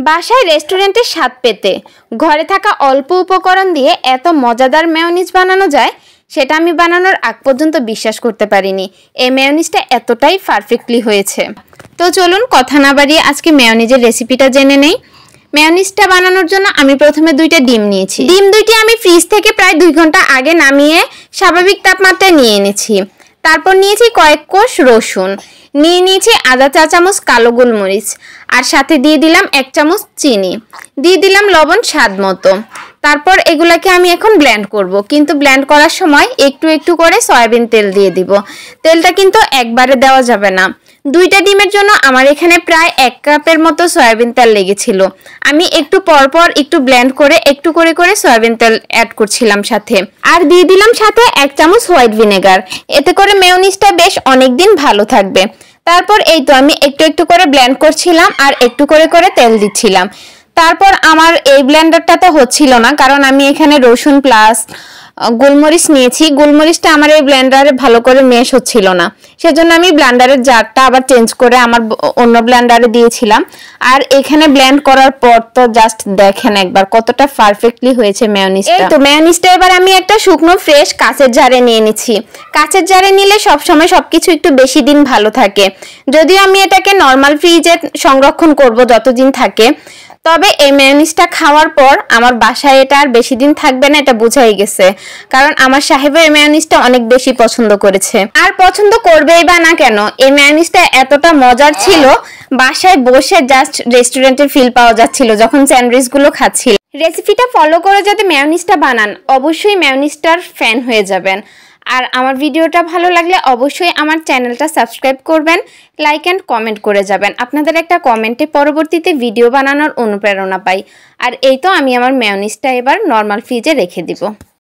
বাসায় রেস্টুরেন্টের স্বাদ পেতে ঘরে থাকা অল্প উপকরণ দিয়ে এত মজাদার মেয়োনিজ বানানো যায় সেটা আমি বানানোর আগ পর্যন্ত বিশ্বাস করতে পারিনি। এই মেয়োনিজটা এতটাই পারফেক্টলি হয়েছে। তো চলুন কথা না বাড়িয়ে আজকে মেয়োনিজের রেসিপিটা জেনে নেই। মেয়োনিজটা বানানোর জন্য আমি প্রথমে 2টা ডিম নিয়েছি। ডিম 2টি আমি ফ্রিজ থেকে প্রায় 2 ঘন্টা আগে নামিয়ে স্বাভাবিক তাপমাত্রায় নিয়ে এনেছি। তারপর নিয়েছি কয়েক কোষ রসুন, নিয়েছি আধা চা চামচ কালো গোলমরিচ, আর সাথে দিয়ে দিলাম 1 চামচ চিনি, দিয়ে দিলাম লবণ স্বাদ মতো। তারপর এগুলাকে আমি এখন ব্লেন্ড করব, কিন্তু ব্লেন্ড করার সময় একটু একটু করে সয়াবিন তেল দিয়ে দিব। তেলটা কিন্তু একবারে দেওয়া যাবে না। 2টা ডিমের জন্য আমার এখানে প্রায় 1 কাপের মতো সয়াবিন তেল লেগেছিল। আমি একটু পরপর একটু ব্লেন্ড করে একটু করে করে সয়াবিন তেল অ্যাড করছিলাম সাথে, আর দিয়ে দিলাম সাথে 1 চামচ হোয়াইট ভিনেগার। এতে করে মেয়োনিজটা বেশ অনেক দিন ভালো থাকবে। তারপর এই তো আমি একটু একটু করে ব্লেন্ড করছিলাম আর একটু করে করে তেল দিচ্ছিলাম। তারপর আমার এই ব্লেন্ডারটাতে হচ্ছিল না, কারণ আমি এখানে রসুন প্লাস গোলমরিচ নিয়েছি। গোলমরিচটা আমার এই ব্লেন্ডারে ভালো করে মেশ হচ্ছিল না, সেজন্য আমি ব্লেন্ডারের জারটা আবার চেঞ্জ করে আমার অন্য ব্লেন্ডারে দিয়েছিলাম। আর এখানে ব্লেন্ড করার পর তো জাস্ট দেখেন একবার কতটা পারফেক্টলি হয়েছে মেয়োনিজটা। এই তো মেয়োনিজটা এবার আমি একটা শুকনো ফ্রেশ কাঁচের জারে নিয়ে নিচ্ছি। কাঁচের জারে নিলে সবসময় সবকিছু একটু বেশি দিন ভালো থাকে। যদিও আমি এটাকে নর্মাল ফ্রিজে সংরক্ষণ করব যতদিন থাকে, তবে এই মেয়োনিজটা খাওয়ার পর আমার বাসায় এটা আর বেশি দিন থাকবে না, এটা বোঝাই গেছে। কারণ আমার সাহেব এই মেয়োনিজটা অনেক বেশি পছন্দ করেছে, আর পছন্দ করবেই বা না কেন। এই মেয়োনিজটা এতটা মজার ছিল, বাসায় বসে জাস্ট রেস্টুরেন্টের ফিল পাওয়া যাচ্ছিল যখন স্যান্ডউইচগুলো খাচ্ছিল। রেসিপিটা ফলো করে যদি মেয়োনিজটা বানান, অবশ্যই মেয়োনিজটার ফ্যান হয়ে যাবেন। আর আমার ভিডিওটা ভালো লাগলে অবশ্যই আমার চ্যানেলটা সাবস্ক্রাইব করবেন, লাইক অ্যান্ড কমেন্ট করে যাবেন। আপনাদের একটা কমেন্টে পরবর্তীতে ভিডিও বানানোর অনুপ্রেরণা পাই। আর এই তো আমি আমার মেয়োনিজটা এবার নর্মাল ফ্রিজে রেখে দিব।